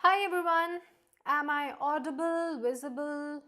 Hi everyone, am I audible, visible?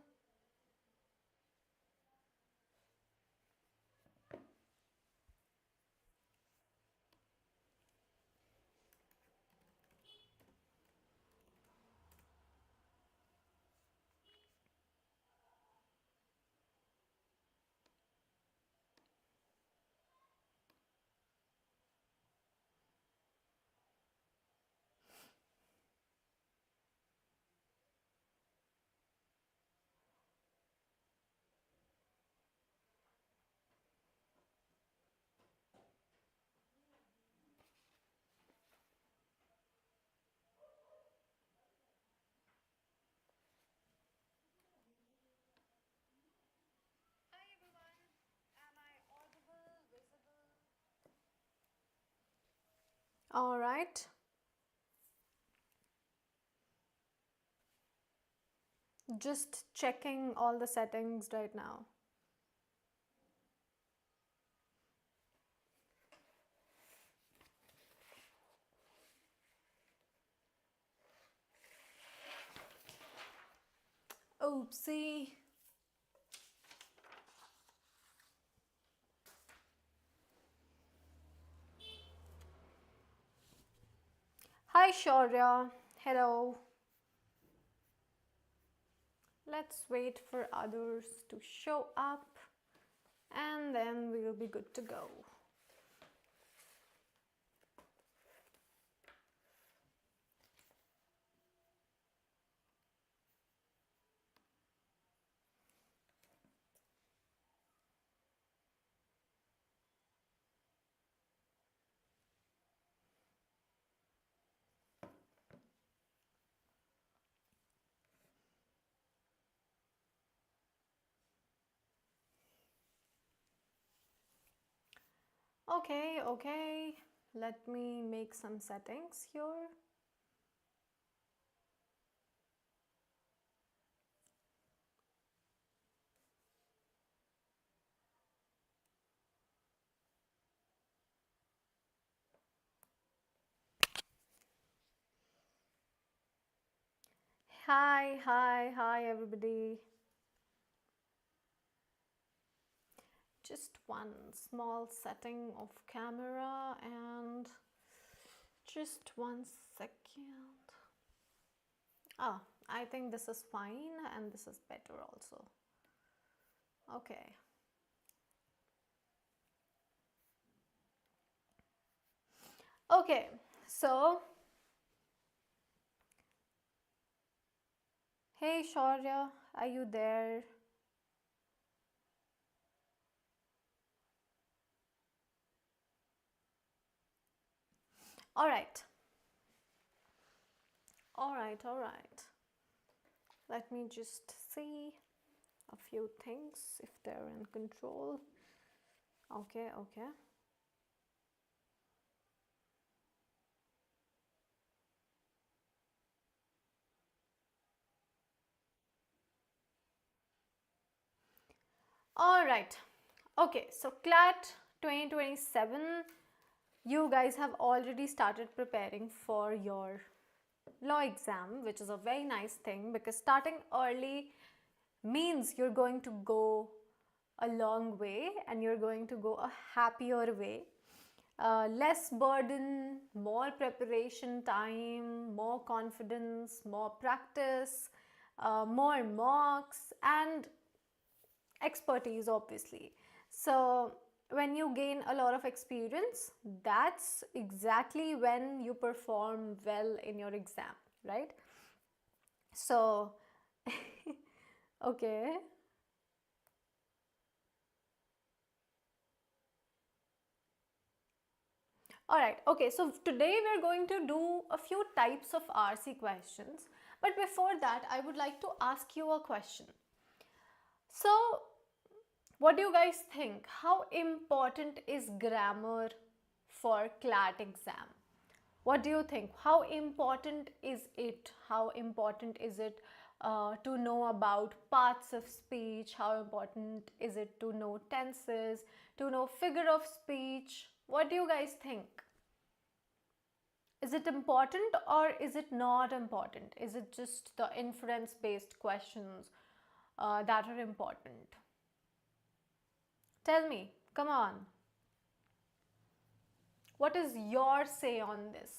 All right, just checking all the settings right now. Oopsie. Hi Shaurya, hello. Let's wait for others to show up and then we'll be good to go. Okay, let me make some settings here. Hi everybody. Just one small setting of camera and just 1 second. Ah, I think this is fine and this is better also. Okay. Okay, so hey Shaurya, are you there? All right. All right. Let me just see a few things if they're in control. Okay. All right. Okay, so CLAT 2027, you guys have already started preparing for your law exam, which is a very nice thing because starting early means you're going to go a long way and you're going to go a happier way. Less burden, more preparation time, more confidence, more practice, more mocks, and expertise, obviously. So when you gain a lot of experience, that's exactly when you perform well in your exam, right? So okay. All right, okay, so today we're going to do a few types of RC questions, but before that I would like to ask you a question. So what do you guys think? How important is grammar for CLAT exam? What do you think? How important is it? How important is it to know about parts of speech? How important is it to know tenses, to know figure of speech? What do you guys think? Is it important or is it not important? Is it just the inference based questions that are important? Tell me, come on. What is your say on this?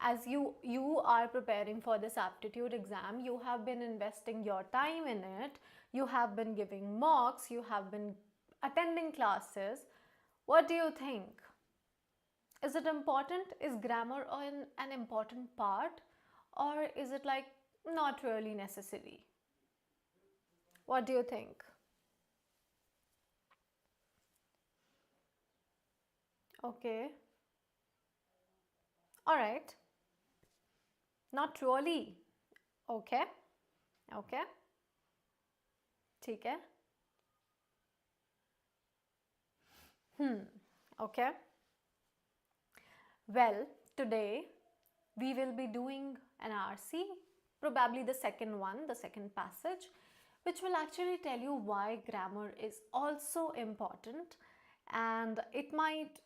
As you are preparing for this aptitude exam, you have been investing your time in it, you have been giving mocks, you have been attending classes. What do you think? Is it important? Is grammar an important part, or is it like not really necessary? What do you think? Okay. All right. Not really. Okay. Okay. ठीक है. Okay. Well, today we will be doing an RC, probably the second one, the second passage, which will actually tell you why grammar is also important, and it might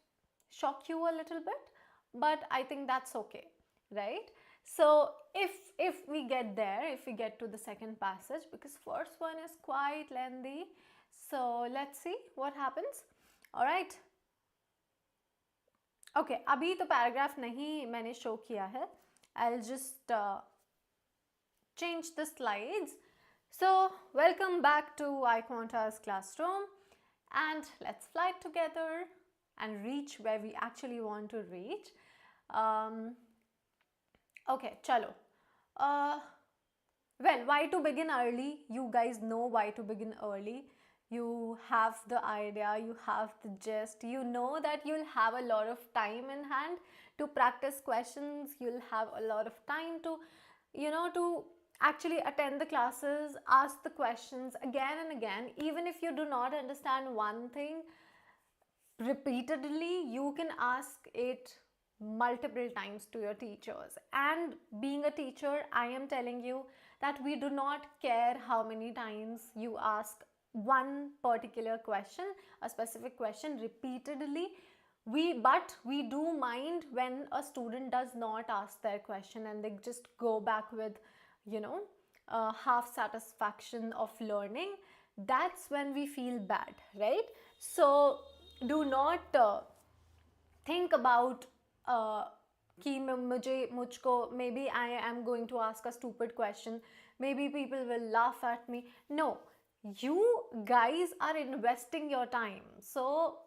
shock you a little bit, but I think that's okay, right? So if we get there, if we get to the second passage, because first one is quite lengthy, so let's see what happens. All right. Okay, अभी तो paragraph नहीं मैंने show किया है. I'll just change the slides. So welcome back to iQuanta's classroom, and let's fly together and reach where we actually want to reach. Okay, chalo. Well, why to begin early? You guys know why to begin early. You have the idea, you have the gist, you know that you'll have a lot of time in hand to practice questions, you'll have a lot of time to, to actually attend the classes, ask the questions again and again. Even if you do not understand one thing repeatedly, you can ask it multiple times to your teachers. And being a teacher, I am telling you that we do not care how many times you ask one particular question, a specific question repeatedly. But we do mind when a student does not ask their question and they just go back with, half satisfaction of learning. That's when we feel bad, right? So do not think about कि मुझको maybe I am going to ask a stupid question, maybe people will laugh at me. No, you guys are investing your time, so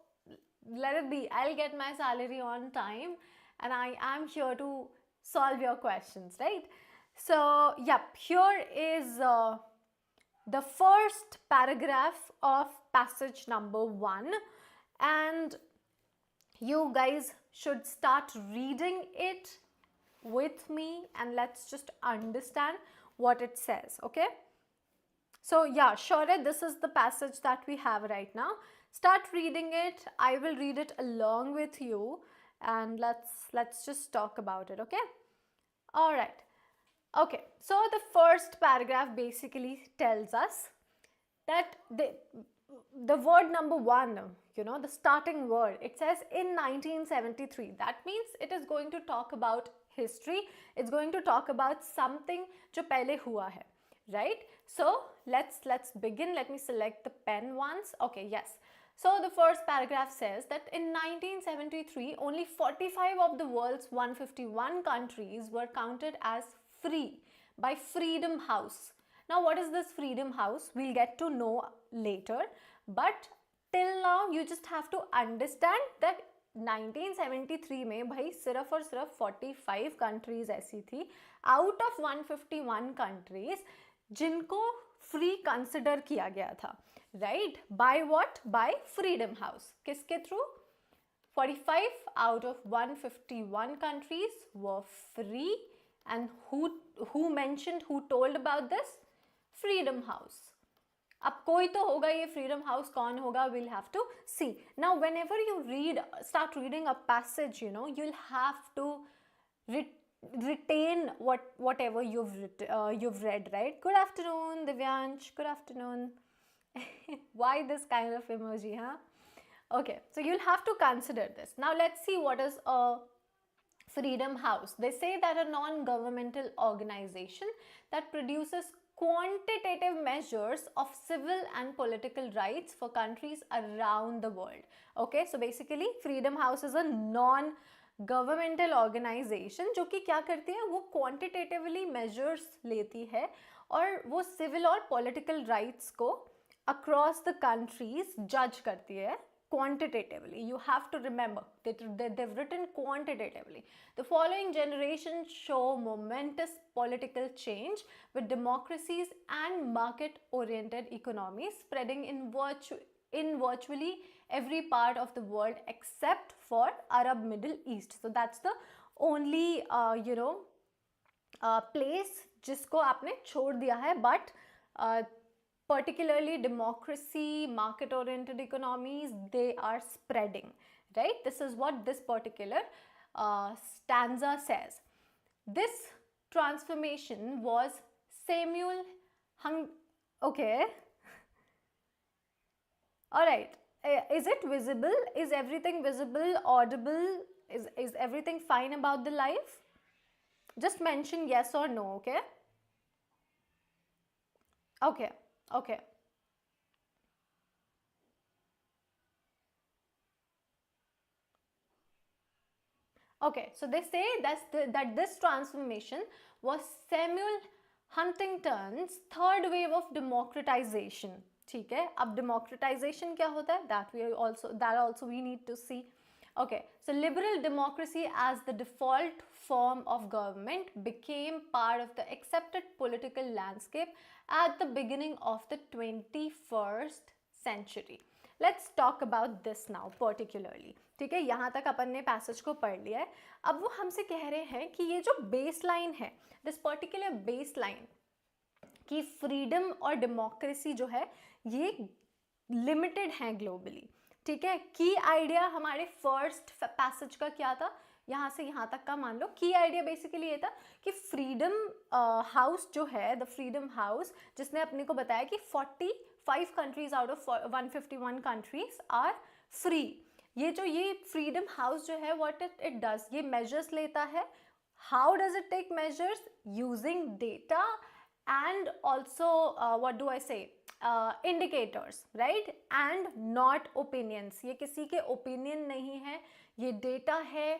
let it be. I'll get my salary on time and I am here to solve your questions, right? So yep, here is the first paragraph of passage number 1, and you guys should start reading it with me, and let's just understand what it says. Okay, so yeah, sure, this is the passage that we have right now. Start reading it. I will read it along with you, and let's just talk about it. Okay, all right. Okay, so the first paragraph basically tells us that the word number 1, the starting word, it says in 1973. That means it is going to talk about history. It's going to talk about something जो पहले हुआ है, right? So let's begin. Let me select the pen once. Okay, yes. So the first paragraph says that in 1973, only 45 of the world's 151 countries were counted as free by Freedom House. Now, what is this Freedom House? We'll get to know later. But till now, you just have to understand that 1973 में भाई सिर्फ और सिर्फ 45 countries ऐसी थी out of 151 countries जिनको free consider किया गया था, right? By what? By Freedom House. किसके through? 45 out of 151 countries were free, and who mentioned, who told about this? Freedom House. अब कोई तो होगा, ये Freedom House कौन होगा? We'll have to see. Now, whenever you start reading a passage, you'll have to retain whatever you've read, right? Good afternoon, Divyansh. Good afternoon. Why this kind of emoji, huh? Okay, so you'll have to consider this. Now, let's see what is a Freedom House. They say that a non-governmental organization that produces quantitative measures of civil and political rights for countries around the world. Okay, so basically Freedom House is a non-governmental organization जो कि क्या करती है, वो quantitatively measures लेती है और वो civil और political rights को across the countries judge करती है quantitatively. You have to remember that they've written quantitatively. The following generations show momentous political change with democracies and market-oriented economies spreading in virtually every part of the world except for Arab Middle East. So that's the only place जिसको आपने छोड़ दिया है, but particularly democracy, market-oriented economies, they are spreading, right? This is what this particular stanza says. This transformation was Samuel okay. All right. Is it visible? Is everything visible, audible? Is everything fine about the life? Just mention yes or no, okay? Okay. Okay. Okay, so they say that this transformation was Samuel Huntington's third wave of democratization. ठीक है, अब democratization क्या होता है? That also we need to see. Okay, so liberal democracy as the default form of government became part of the accepted political landscape at the beginning of the 21st century. Let's talk about this now particularly. ठीक है, यहाँ तक अपन ने passage को पढ़ लिया है. अब वो हमसे कह रहे हैं कि ये जो बेस लाइन है, दिस पर्टिकुलर बेस लाइन कि फ्रीडम और डेमोक्रेसी जो है ये लिमिटेड है ग्लोबली. ठीक है, की आइडिया हमारे फर्स्ट पैसेज का क्या था, यहाँ से यहाँ तक का मान लो. की आइडिया बेसिकली ये था कि फ्रीडम हाउस जो है, द फ्रीडम हाउस, जिसने अपने को बताया कि 45 countries out of 151 countries are free. ये फ्रीडम हाउस जो है, व्हाट इट डज, ये मेजर्स लेता है. How does it take measures? Using data and also what do I say, indicators, right, and not opinions. ये किसी के ओपिनियन नहीं है, ये डेटा है.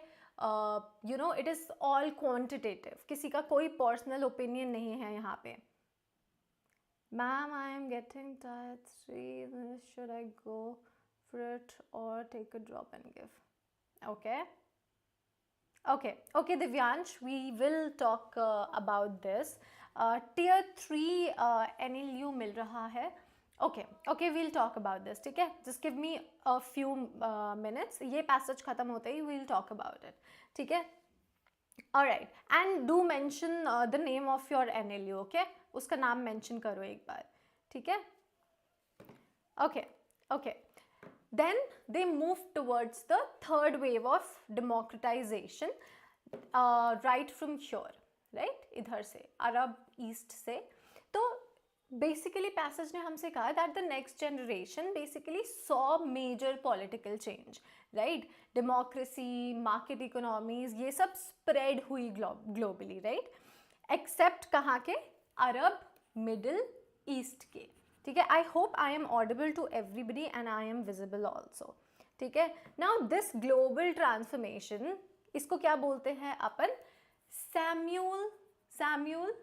इट इज ऑल क्वांटिटेटिव, किसी का कोई पर्सनल ओपिनियन नहीं है यहाँ पे. Ma'am, I am getting tired, 3 minutes, should I go for it or take a drop and give? Okay, Divyansh, we will talk about this. Tier 3 NLU मिल रहा है. Okay, we'll talk about this. ठीक है, just give me a few minutes. ये passage खत्म होते ही we'll talk about it. ठीक है. Alright, and do mention the name of your NLU. Okay, उसका नाम mention करो एक बार. ठीक है. Okay. Then they moved towards the third wave of democratization, right from here, right? इधर से, अरब ईस्ट से. तो basically passage ने हमसे कहा that the next generation basically saw major political change, right? Democracy, market economies, ये सब spread हुई globally, right? Except कहाँ के? अरब मिडिल ईस्ट के. ठीक है, I hope I am audible to everybody and I am visible also. ठीक है, नाउ दिस ग्लोबल ट्रांसफॉर्मेशन, इसको क्या बोलते हैं अपन? Samuel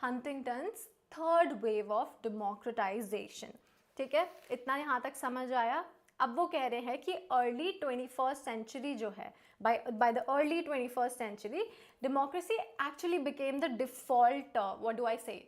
Huntington's third wave of democratization. ठीक है, इतना यहाँ तक समझ आया. अब वो कह रहे हैं कि अर्ली 21st सेंचुरी जो है, by the early 21st century, democracy actually became the default, what do I say,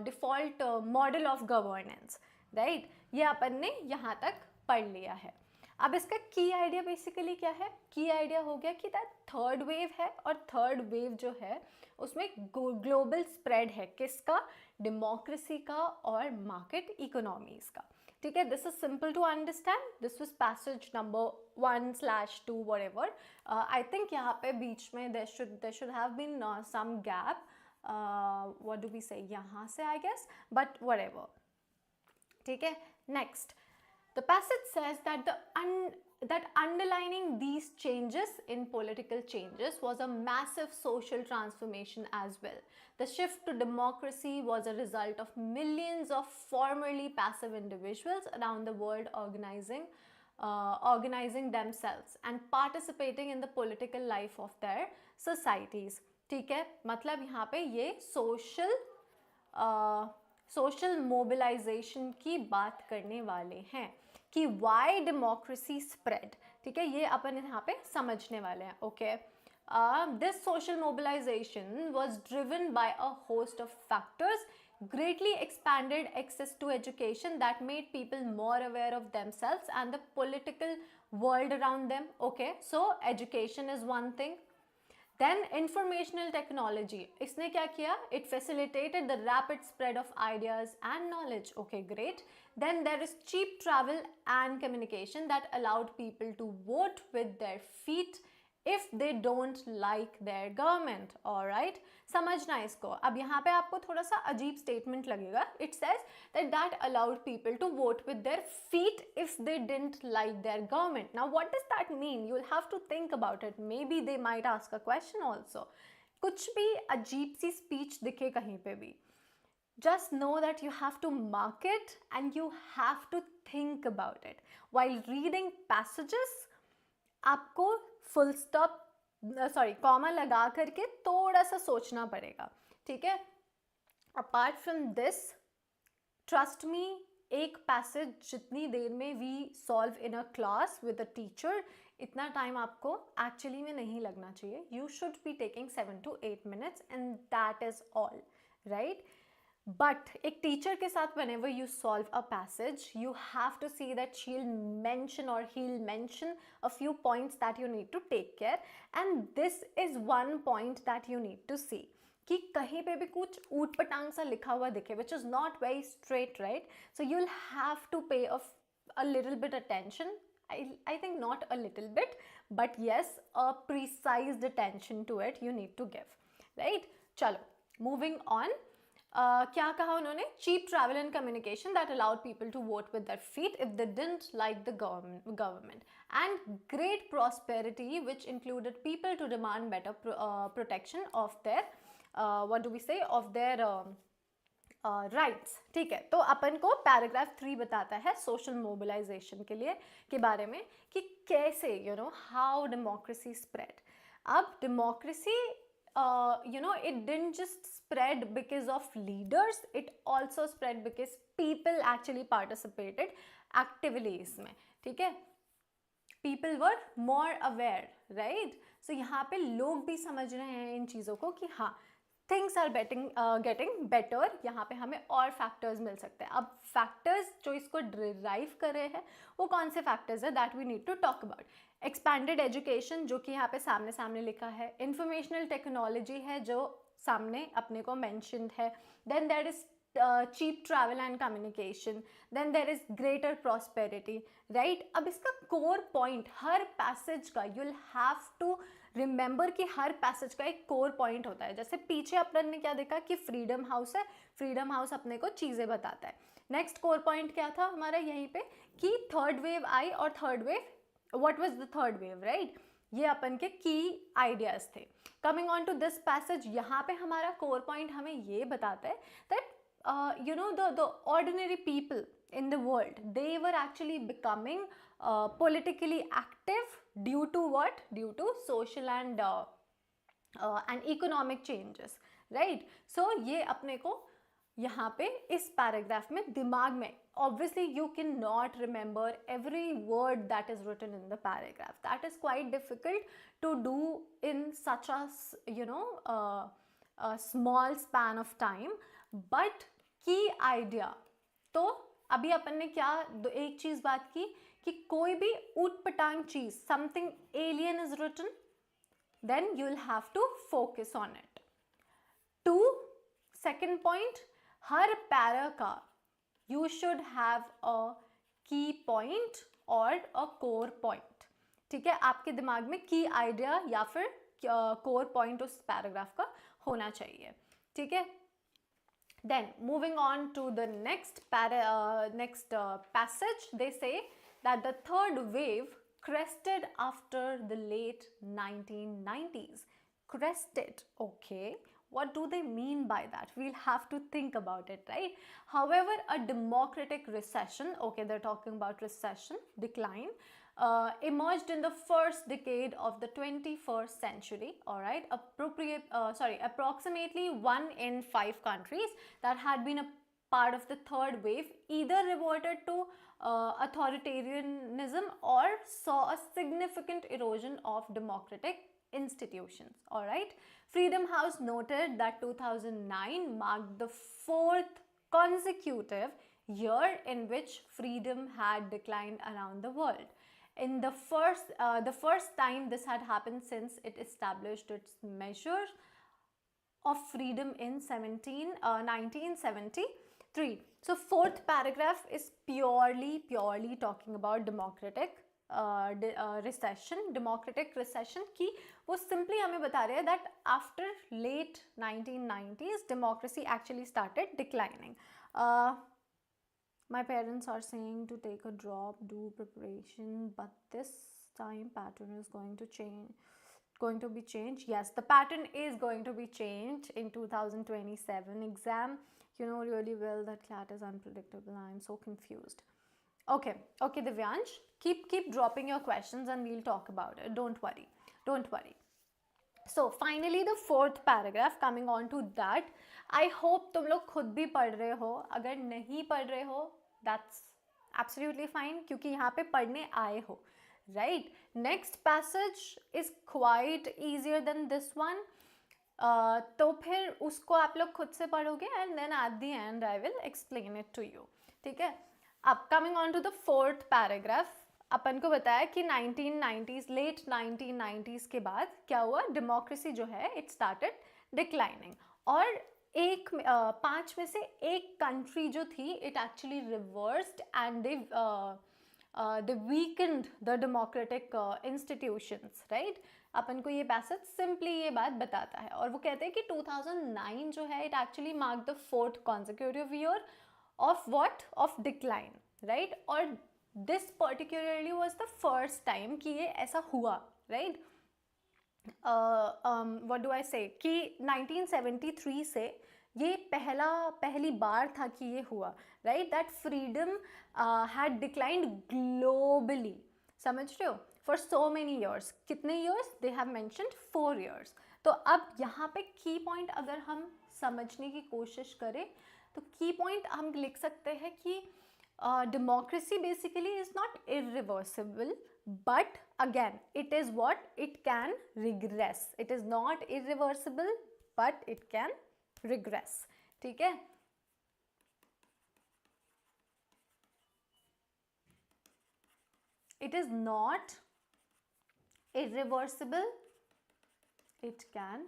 default model of governance, right? ये अपन ने यहाँ तक पढ़ लिया है. अब इसका की आइडिया बेसिकली क्या है? की आइडिया हो गया कि दैट थर्ड वेव है, और थर्ड वेव जो है उसमें ग्लोबल स्प्रेड है. किसका? डेमोक्रेसी का और मार्केट इकोनॉमीज का. ठीक है, this is simple to understand. This was passage number 1/2 whatever. I think यहाँ पे बीच में there should have been some gap. What do we say? यहाँ से I guess, but whatever. ठीक है, next. The passage says that that underlining these changes in political changes was a massive social transformation as well. The shift to democracy was a result of millions of formerly passive individuals around the world organizing themselves and participating in the political life of their societies. ठीक है, मतलब यहाँ पे ये social mobilisation की बात करने वाले हैं कि वाई डेमोक्रेसी स्प्रेड. ठीक है, ये अपन यहाँ पे समझने वाले हैं. Okay, this social mobilization was driven by a host of factors, greatly expanded access to education that made people more aware of themselves and the political world around them. Okay, so education is one thing. Then informational technology, इसने क्या किया? It facilitated the rapid spread of ideas and knowledge. Okay, great. Then there is cheap travel and communication that allowed people to vote with their feet if they don't like their government. Alright, समझना इसको. अब यहाँ पे आपको थोड़ा सा अजीब statement लगेगा. It says that allowed people to vote with their feet if they didn't like their government. Now what does that mean? You'll have to think about it. Maybe they might ask a question also. कुछ भी अजीब सी speech दिखे कहीं पे भी, just know that you have to mark it and you have to think about it. While reading passages, आपको full stop comma लगा करके थोड़ा सा सोचना पड़ेगा. ठीक है, apart from this, trust me, एक पैसेज जितनी देर में we solve in a class with a teacher, इतना टाइम आपको एक्चुअली में नहीं लगना चाहिए. You should be taking 7 to 8 minutes and that is all, right? But एक टीचर के साथ whenever you solve a passage, you have to see that she'll mention or he'll mention a few points that you need to take care, and this is one point that you need to see कि कहीं पे भी कुछ ऊट पटांग सा लिखा हुआ दिखे, which is not very straight, right? So you'll have to pay a little bit attention. I think not a little bit, but yes, a precise attention to it you need to give, right? चलो, moving on. क्या कहा उन्होंने? Cheap travel and communication that allowed people to vote with their feet if they didn't like the government, and great prosperity which included people to demand better protection of their what do we say of their rights. ठीक है, तो अपन को paragraph 3 बताता है social mobilisation के लिए के बारे में कि कैसे हाउ डेमोक्रेसी स्प्रेड. अब democracy it didn't just spread because of leaders, it also spread because people actually participated actively इसमें. ठीक है, people were more aware, right? So यहाँ पे लोग भी समझ रहे हैं इन चीज़ों को कि हाँ, things are getting better. यहाँ पे हमें और factors मिल सकते हैं. अब factors जो इसको derive कर रहे हैं वो कौन से factors है that we need to talk about. Expanded education, जो कि यहाँ पे सामने सामने लिखा है. इंफॉर्मेशनल टेक्नोलॉजी है जो सामने अपने को मेंशन्ड है. Then there is cheap travel and communication. Then there is greater prosperity, right? अब इसका कोर पॉइंट हर पैसेज का you will have to remember कि हर पैसेज का एक कोर पॉइंट होता है. जैसे पीछे अपन ने क्या देखा कि फ्रीडम हाउस है, फ्रीडम हाउस अपने को चीज़ें बताता है. नेक्स्ट कोर पॉइंट क्या था हमारा यहीं पे कि थर्ड वेव आई, और third wave, what was the third wave, right? ये अपन के की आइडियाज थे. Coming on to this passage, यहाँ पे हमारा कोर पॉइंट हमें ये बताता है that the ordinary people in the world, they were actually becoming politically active due to what? Due to social and economic changes, right? So ये अपने को यहाँ पे इस पैराग्राफ में दिमाग में, obviously you cannot remember every word that is written in the paragraph. That is quite difficult to do in such a a small span of time. But key idea, तो अभी अपन ने क्या एक चीज बात की कि कोई भी ऊट-पटांग चीज, something alien is written, then you will have to focus on it. 2, second point, her para का you should have a key point or a core point. ठीक है, आपके दिमाग में की आइडिया या फिर कोर पॉइंट उस पैराग्राफ का होना चाहिए. ठीक है, then moving on to the next passage, they say that the third wave crested after the late 1990s. Crested, okay. What do they mean by that? We'll have to think about it, right? However, a democratic recession, okay, they're talking about recession, decline, emerged in the first decade of the 21st century, all right? Approximately 1 in 5 countries that had been a part of the third wave either reverted to authoritarianism or saw a significant erosion of democratic institutions, all right? Freedom House noted that 2009 marked the 4th consecutive year in which freedom had declined around the world. In the first time this had happened since it established its measure of freedom in 1973. So fourth paragraph is purely talking about democratic recession की वो simply हमें बता रहे हैं that after late 1990s democracy actually started declining. My parents are saying to take a drop, do preparation, but this time pattern is going to be changed. Yes, the pattern is going to be changed in 2027 exam. You know really well that CLAT is unpredictable. I am so confused. Okay, Divyansh, keep dropping your questions and we'll talk about it. Don't worry. So finally the fourth paragraph, coming on to that. I hope तुम लोग खुद भी पढ़ रहे हो. अगर नहीं पढ़ रहे हो, that's absolutely fine, क्योंकि यहाँ पे पढ़ने आए हो, right? Next passage is quite easier than this one. तो फिर उसको आप लोग खुद से पढ़ोगे and then at the end I will explain it to you. ठीक है? अब coming on to the fourth paragraph, अपन को बताया कि 1990s, late 1990s के बाद क्या हुआ, डेमोक्रेसी जो है it started declining, और 5 में से एक कंट्री जो थी it actually reversed and they weakened the democratic institutions, right? अपन को ये पैसेज सिंपली ये बात बताता है, और वो कहते हैं कि 2009 जो है it actually marked the 4th consecutive year of what? Of decline, right? और this particularly was the first time कि ये ऐसा हुआ, right? What do I say? कि 1973 से ये पहली बार था कि ये हुआ, right? That freedom had declined globally. समझ रहे हो? For so many years. कितने years? They have mentioned 4 years. तो अब यहाँ पे key point अगर हम समझने की कोशिश करें तो key point हम लिख सकते हैं कि democracy basically is not irreversible, but again it is what? It can regress. It is not irreversible, but it can regress. ठीक है? It is not irreversible, it can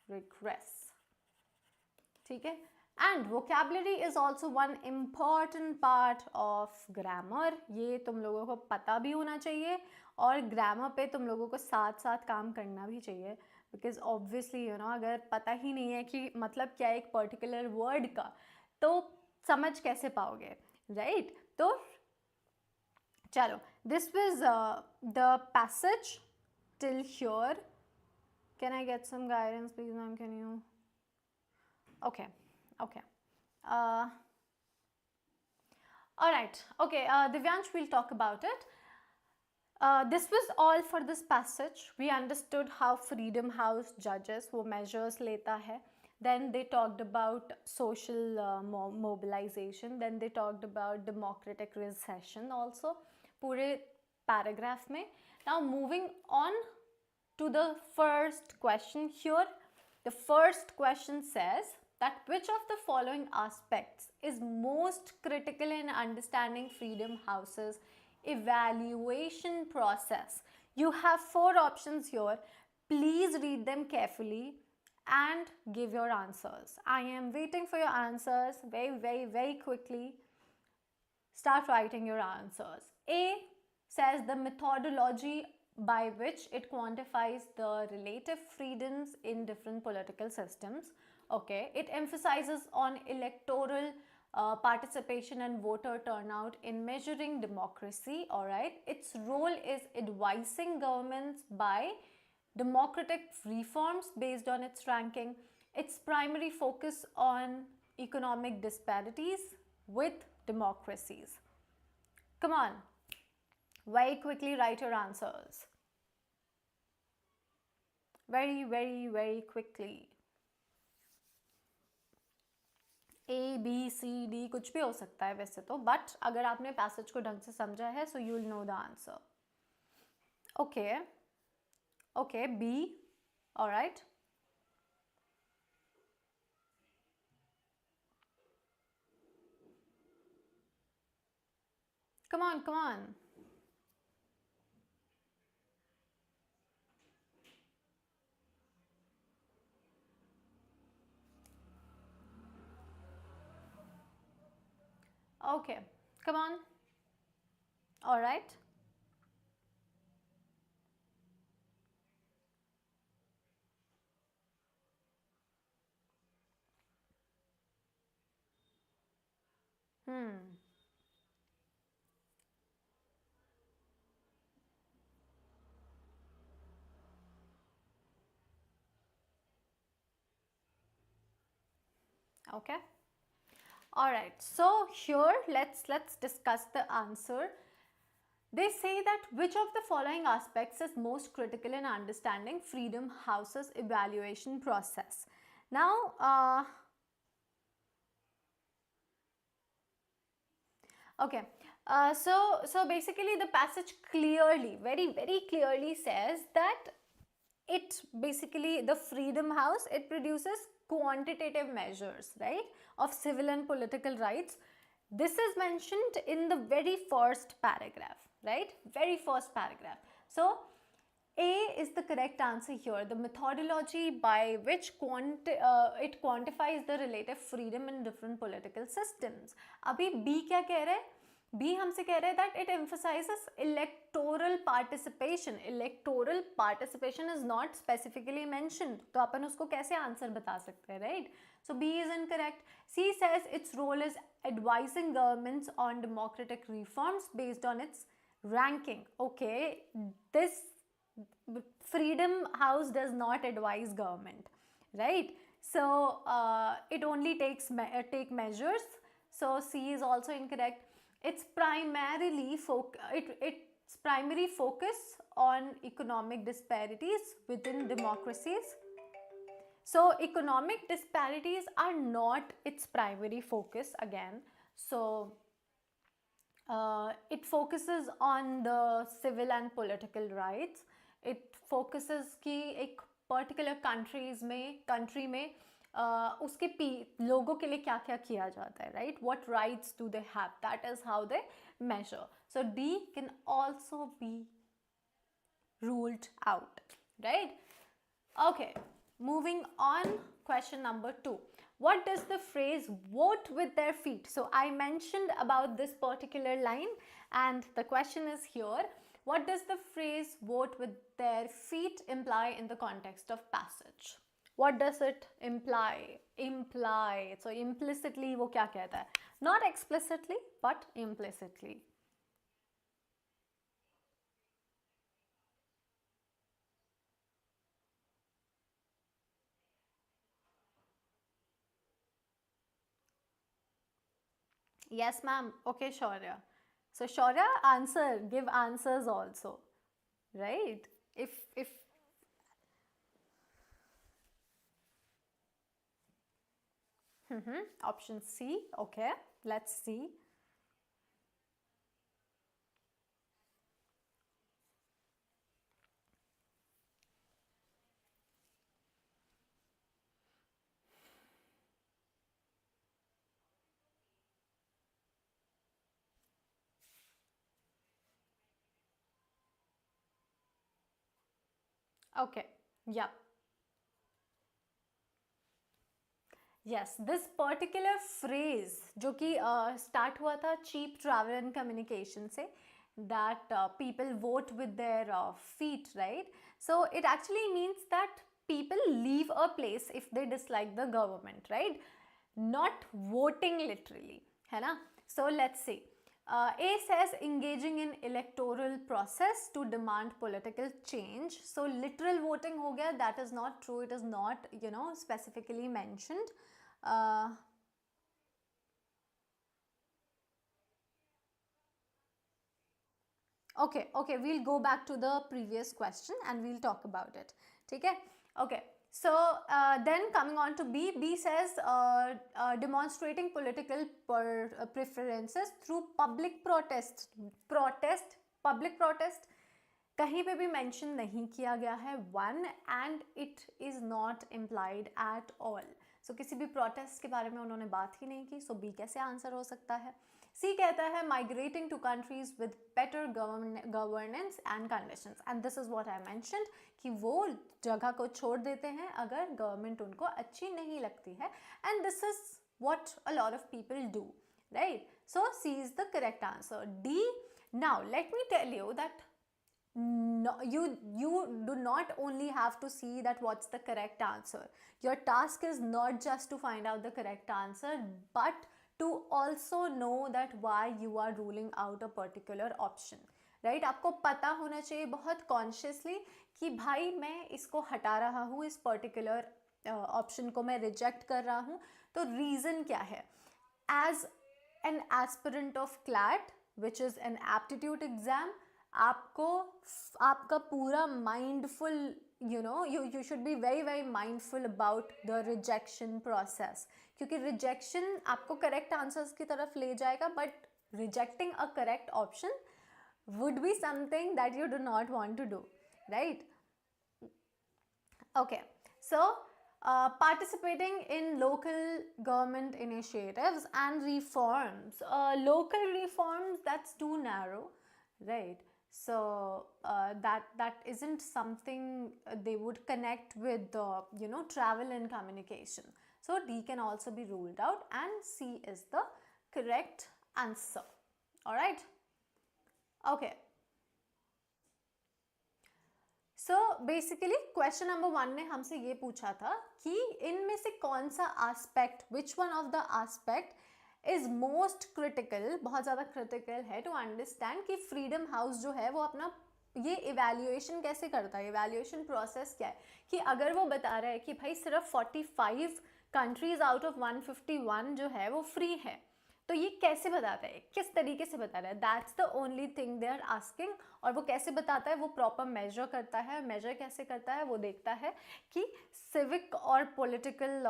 regress. ठीक है? And vocabulary is also one important part of grammar. ये तुम लोगों को पता भी होना चाहिए, और grammar पे तुम लोगों को साथ साथ काम करना भी चाहिए, because obviously you know अगर पता ही नहीं है कि मतलब क्या एक particular word का, तो समझ कैसे पाओगे, right? तो चलो, this was the passage till here. Can I get some guidance please ma'am? Can you? Okay. All right. Okay, Divyansh, we'll talk about it. This was all for this passage. We understood how Freedom House judges वो measures लेता है. Then they talked about social mobilization. Then they talked about democratic recession also. पूरे paragraph में. Now moving on to the first question here. The first question says that which of the following aspects is most critical in understanding Freedom House's evaluation process? You have 4 options here. Please read them carefully and give your answers. I am waiting for your answers very quickly. Start writing your answers. A says the methodology by which it quantifies the relative freedoms in different political systems. Okay, it emphasizes on electoral participation and voter turnout in measuring democracy, all right. Its role is advising governments by democratic reforms based on its ranking. Its primary focus on economic disparities with democracies. Come on, very quickly write your answers. Very, very, very quickly. A, B, C, D कुछ भी हो सकता है वैसे तो, but अगर आपने passage को ढंग से समझा है सो you will know the answer. Okay okay, B, alright. Come on, come on. Okay, come on. All right. Okay. All right. So here let's discuss the answer. They say that which of the following aspects is most critical in understanding Freedom House's evaluation process. Now, okay. So basically the passage clearly, very, very clearly says that it basically, the Freedom House, it produces quantitative measures, right, of civil and political rights. This is mentioned in the very first paragraph, right, very first paragraph. So A is the correct answer here. The methodology by which it quantifies the relative freedom in different political systems. अभी B क्या कह रहा है? B हमसे कह रहा है that it emphasizes electoral participation. Electoral participation is not specifically mentioned. तो अपन उसको कैसे आंसर बता सकते हैं, right? So B is incorrect. C says its role is advising governments on democratic reforms based on its ranking. Okay, this Freedom House does not advise government, right? So it only take measures. So C is also incorrect. Its primary focus on economic disparities within democracies. So economic disparities are not its primary focus again. So it focuses on the civil and political rights. It focuses कि एक particular country में उसके लोगों के लिए क्या क्या किया जाता है, right? What rights do they have? That is how they measure. So D can also be ruled out, right? Okay, moving on, question number 2. What does the phrase vote with their feet? So I mentioned about this particular line and the question is here. What does the phrase vote with their feet imply in the context of passage? What does it imply? So implicitly वो क्या कहता है? Not explicitly, but implicitly. Yes, ma'am. Okay, Shaurya. So Shaurya, give answers also, right? If option C. Okay, let's see. Okay, yeah. Yes, this particular phrase जो कि start हुआ था cheap travel and communication से, that people vote with their feet, right? So it actually means that people leave a place if they dislike the government, right? not voting literally, है ना? So let's see. A says engaging in electoral process to demand political change. So literal voting हो गया, that is not true. It is not, you know, specifically mentioned. Okay, we'll go back to the previous question and we'll talk about it. ठीक है? Okay. So then coming on to B, B says demonstrating political preferences through public protest. Public protest कहीं पे भी mention नहीं किया गया है one, and it is not implied at all. So किसी भी protest के बारे में उन्होंने बात ही नहीं की, so B कैसे आंसर हो सकता है? C कहता है migrating to countries with better governance and conditions, and this is what I mentioned कि वो जगह को छोड़ देते हैं अगर गवर्नमेंट उनको अच्छी नहीं लगती है, and this is what a lot of people do, right? So C is the correct answer. D, now let me tell you that no, you do not only have to see that what's the correct answer. Your task is not just to find out the correct answer, but to also know that why you are ruling out a particular option, right? आपको पता होना चाहिए बहुत consciously कि भाई मैं इसको हटा रहा हूँ, इस particular option को मैं reject कर रहा हूँ, तो reason क्या है? As an aspirant of CLAT, which is an aptitude exam, आपको आपका पूरा mindful, you know, you should be very mindful about the rejection process, क्योंकि rejection आपको correct answers की तरफ ले जाएगा, but rejecting a correct option would be something that you do not want to do, right? Okay, so participating in local government initiatives and reforms. Local reforms, that's too narrow, right? So that isn't something they would connect with you know, travel and communication. So D can also be ruled out and C is the correct answer. All right. Okay. So basically question number 1 ने हमसे ये पूछा था कि इनमें से कौन सा aspect, which one of the aspect is most critical, बहुत ज़्यादा critical है to understand कि Freedom House जो है वो अपना ये evaluation कैसे करता है, evaluation process क्या है, कि अगर वो बता रहा है कि भाई सिर्फ 45 countries out of 151 जो है वो free है, तो ये कैसे बताता है, किस तरीके से बता रहा है, that's the only thing they are asking. और वो कैसे बताता है, वो प्रॉपर मेजर करता है. मेजर कैसे करता है, वो देखता है कि सिविक और पॉलिटिकल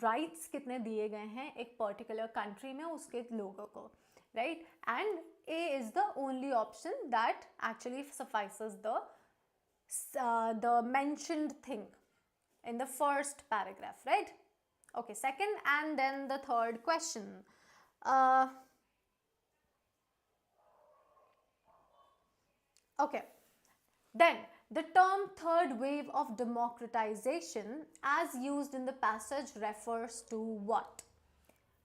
राइट्स कितने दिए गए हैं एक पर्टिकुलर कंट्री में उसके लोगों को, right? And A is the only option that actually suffices the mentioned thing in the first paragraph, right? Okay, second and then the third question. Okay, then the term third wave of democratization as used in the passage refers to what?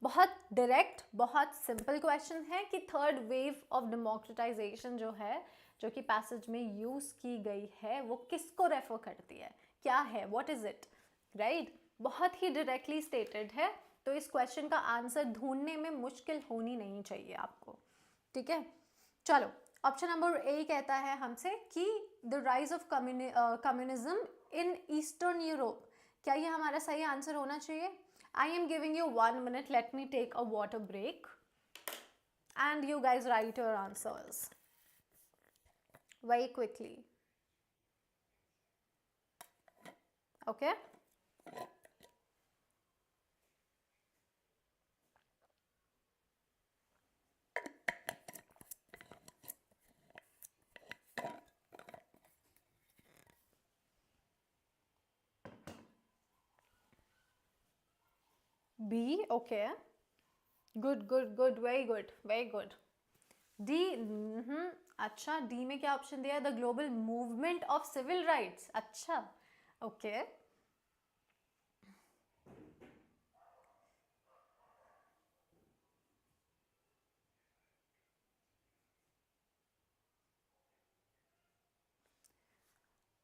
बहुत direct, बहुत simple question है कि third wave of democratization जो है, जो कि passage में use की गई है, वो किसको refer करती है, क्या है, what is it, right? बहुत ही directly stated है, तो इस क्वेश्चन का आंसर ढूंढने में मुश्किल होनी नहीं चाहिए आपको, ठीक है? चलो, ऑप्शन नंबर ए कहता है हमसे कि the rise of communism in eastern Europe. क्या ये हमारा सही आंसर होना चाहिए? I am giving you 1 minute, let me take a water break and you guys write your answers very quickly. Okay, B, okay, good, very good. D, अच्छा, D में क्या option दिया है? The global movement of civil rights. अच्छा, okay,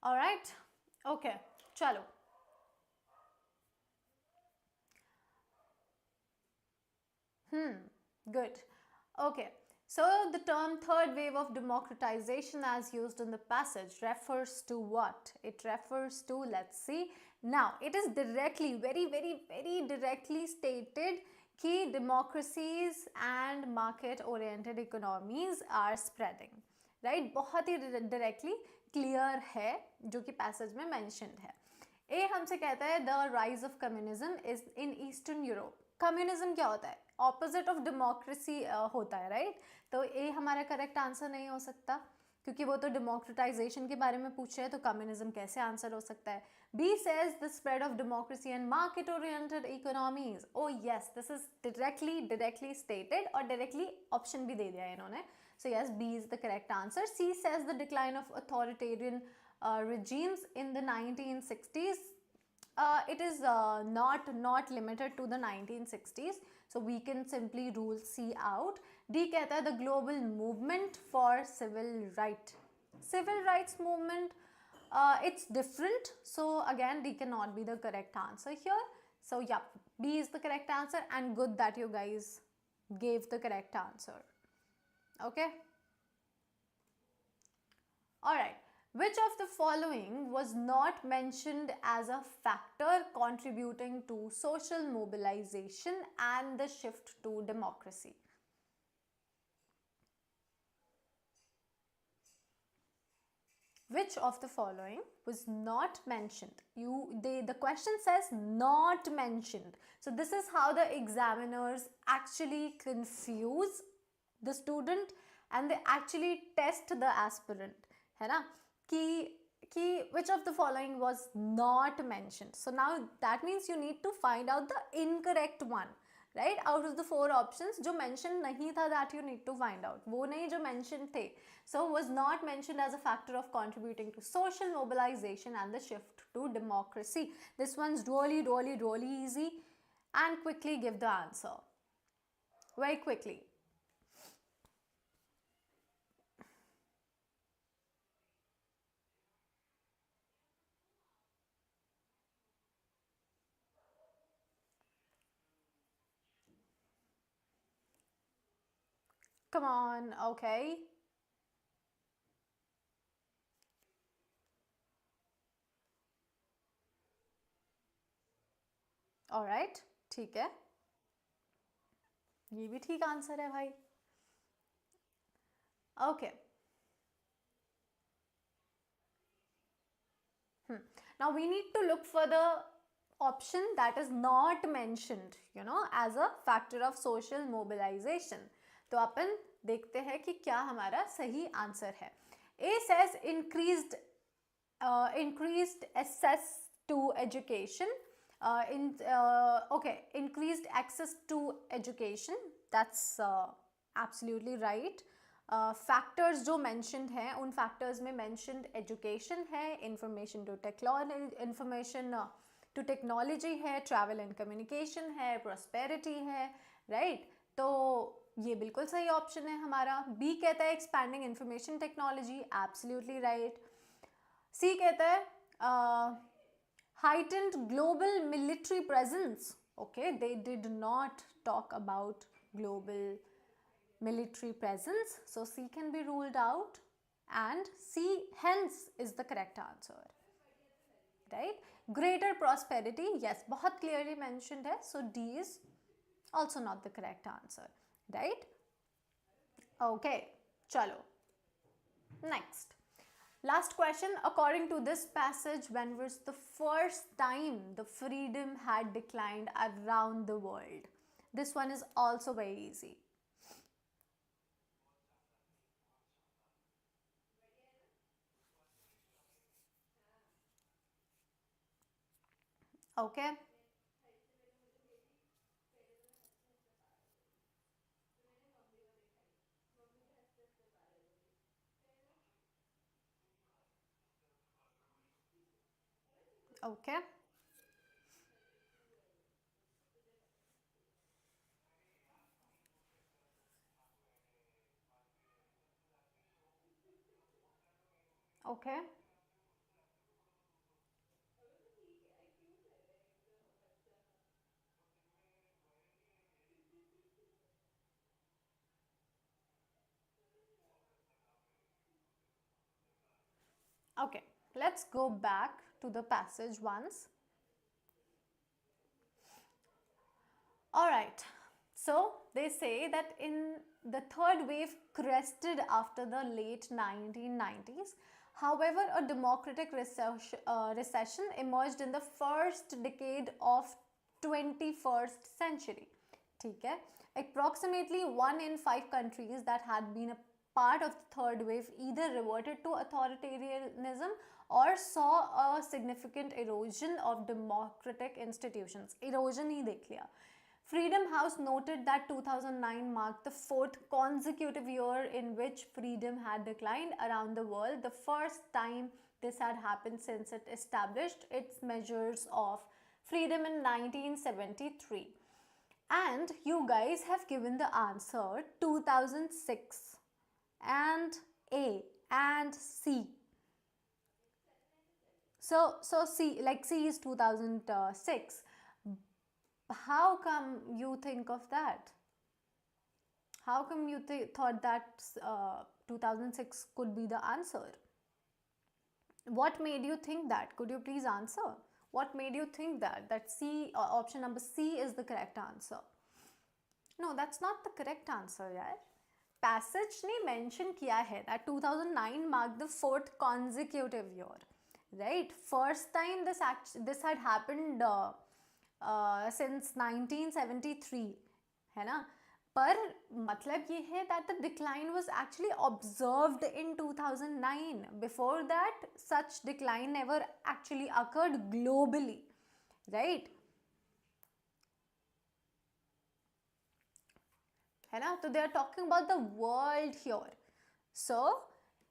alright, okay, चलो. Good. Okay. So the term third wave of democratization as used in the passage refers to what? It refers to, let's see. Now, it is directly, very directly stated कि democracies and market oriented economies are spreading. Right? बहुत ही directly clear है जो कि passage में mentioned है. ए हमसे कहता है the rise of communism is in eastern Europe. Communism क्या होता है? ऑपोजिट ऑफ डेमोक्रेसी होता है, राइट? तो ए हमारा करेक्ट आंसर नहीं हो सकता क्योंकि वो तो डेमोक्रेटाइजेशन के बारे में पूछ रहे हैं, तो कम्युनिज्म कैसे आंसर हो सकता है? B says the spread of democracy and market oriented economies. Oh yes, this is directly stated और डायरेक्टली ऑप्शन भी दे दिया है इन्होंने. So yes, B is the correct answer. C says the decline of authoritarian regimes in the 1960s. It is not limited to the 1960s, so we can simply rule C out. D कहता है the global movement for civil rights movement. It's different, so again D cannot be the correct answer here. So yeah, B is the correct answer, and good that you guys gave the correct answer. Okay, all right. Which of the following was not mentioned as a factor contributing to social mobilization and the shift to democracy? Which of the following was not mentioned? The question says not mentioned. So this is how the examiners actually confuse the student and they actually test the aspirant. है ना? कि which of the following was not mentioned. So now that means you need to find out the incorrect one, right? Out of the 4 options जो mentioned नहीं था, that you need to find out. वो नहीं जो mentioned थे. So was not mentioned as a factor of contributing to social mobilization and the shift to democracy. This one's really easy, and quickly give the answer. Very quickly. Come on, okay. Alright, ठीक है. ये भी ठीक answer है भाई. Okay. Now we need to look for the option that is not mentioned, as a factor of social mobilization. तो अपन देखते हैं कि क्या हमारा सही आंसर है. A says increased access to education. Increased access to education. That's absolutely right. Factors जो mentioned हैं उन फैक्टर्स में mentioned education है, information to technology है, travel and communication है, prosperity है, right? तो ये बिल्कुल सही ऑप्शन है हमारा. B कहता है expanding information technology, absolutely right. C कहता है heightened global military presence. Okay, they did not talk about global military presence, so C can be ruled out, and C hence is the correct answer, right? Greater prosperity, yes, बहुत clearly mentioned है, so D is also not the correct answer, right? Okay, chalo. Next, last question. According to this passage, when was the first time the freedom had declined around the world? This one is also very easy. Okay. Okay. Okay. Okay, let's go back to the passage once. Alright, so they say that in the third wave crested after the late 1990s. However, a democratic recession emerged in the first decade of 21st century. ठीक है? Approximately 1 in 5 countries that had been a part of the third wave either reverted to authoritarianism or saw a significant erosion of democratic institutions. Erosion ही देख लिया. Freedom House noted that 2009 marked the fourth consecutive year in which freedom had declined around the world, the first time this had happened since it established its measures of freedom in 1973. And you guys have given the answer 2006 and A and C. So C, like C is 2006. How come you think of that? How come you thought that 2006 could be the answer? What made you think that? Could you please answer? What made you think that C, option number C is the correct answer? No, that's not the correct answer, yaar. Passage ने mention किया है that 2009 marked the fourth consecutive year, right? First time this had happened since 1973, है ना? पर मतलब ये है that the decline was actually observed in 2009. Before that, such decline never actually occurred globally, right? है ना? So they are talking about the world here. So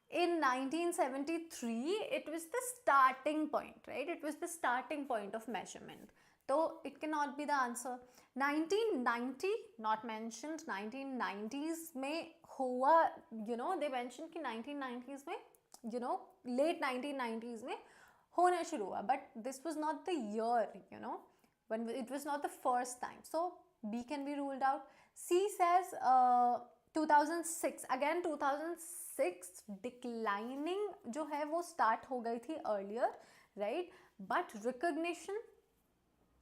in 1973, it was the starting point, right? It was the starting point of measurement. So it cannot be the answer. 1990 not mentioned. 1990s में हुआ, you know, they mentioned कि 1990s में, you know, late 1990s में होना शुरू हुआ. But this was not the year, you know, when it was not the first time. So B can be ruled out. C says 2006. Again 2006 declining जो है वो start हो गई थी earlier, right? But recognition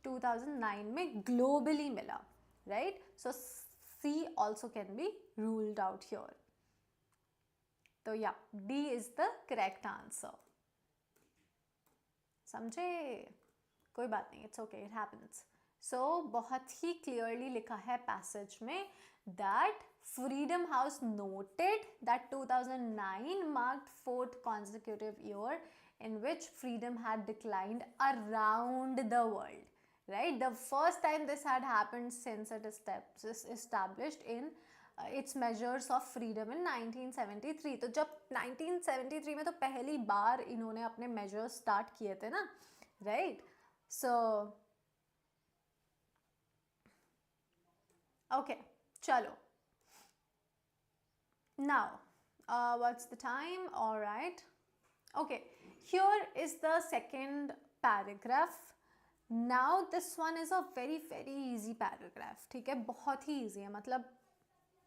2009 में globally मिला, right? So C also can be ruled out here. So yeah, D is the correct answer. समझे? कोई बात नहीं, it's okay, it happens. So बहुत ही clearly लिखा है passage में that Freedom House noted that 2009 marked fourth consecutive year in which freedom had declined around the world. Right, the first time this had happened since it is established in its measures of freedom in 1973. तो जब 1973 में तो पहली बार इन्होंने अपने measures start किए थे ना, right? So okay, चलो. Now, what's the time? All right. Okay, here is the second paragraph. Now this one is a very easy paragraph. ठीक है, बहुत ही easy है, मतलब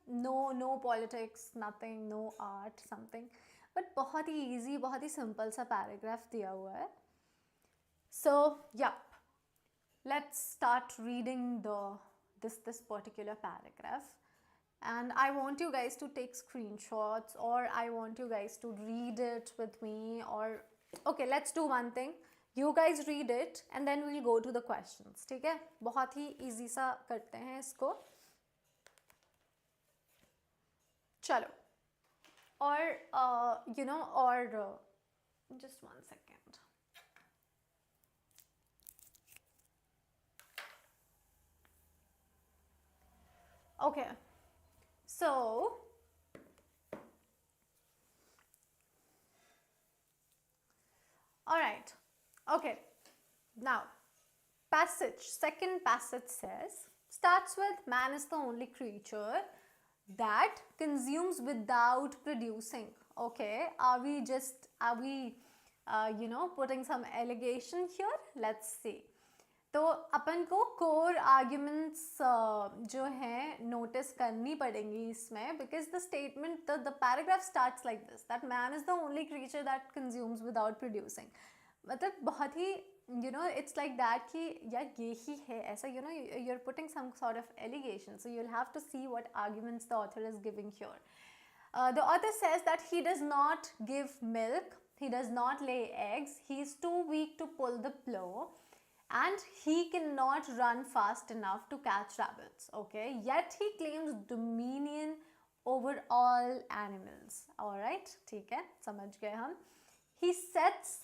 no politics, nothing, no art, something, but बहुत ही easy, बहुत ही simple सा paragraph दिया हुआ है. So yeah, let's start reading this particular paragraph, and I want you guys to take screenshots, or I want you guys to read it with me, or okay, let's do one thing. You guys read it and then we'll go to the questions. ठीक है, बहुत ही easy सा करते हैं इसको. चलो, और you know, or just one second. Okay, so all right. Okay, now second passage starts with man is the only creature that consumes without producing. Okay, are we you know, putting some allegation here? Let's see. तो अपन को core arguments जो हैं notice करनी पड़ेंगी इसमें, because the statement the paragraph starts like this, that man is the only creature that consumes without producing. मतलब बहुत ही it's like that कि यार ये ही है ऐसा, you are putting some sort of allegation, so you will have to see what arguments the author is giving here. The author says that he does not give milk, he does not lay eggs, he is too weak to pull the plow, and he cannot run fast enough to catch rabbits. Okay, yet he claims dominion over all animals. All right, ठीक है, समझ गए हम. He sets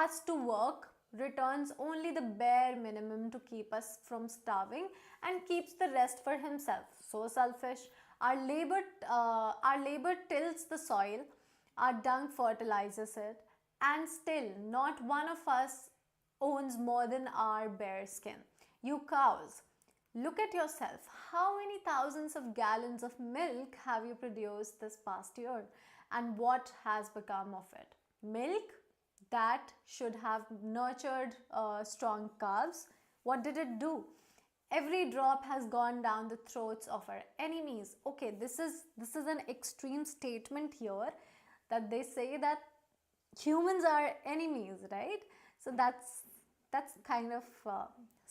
us to work, returns only the bare minimum to keep us from starving, and keeps the rest for himself. So selfish. Our labor tills the soil, our dung fertilizes it, and still not one of us owns more than our bare skin. You cows, look at yourself. How many thousands of gallons of milk have you produced this past year? And what has become of it? Milk that should have nurtured strong calves. What did it do? Every drop has gone down the throats of our enemies. Okay, this is an extreme statement here, that they say that humans are enemies, right? So that's kind of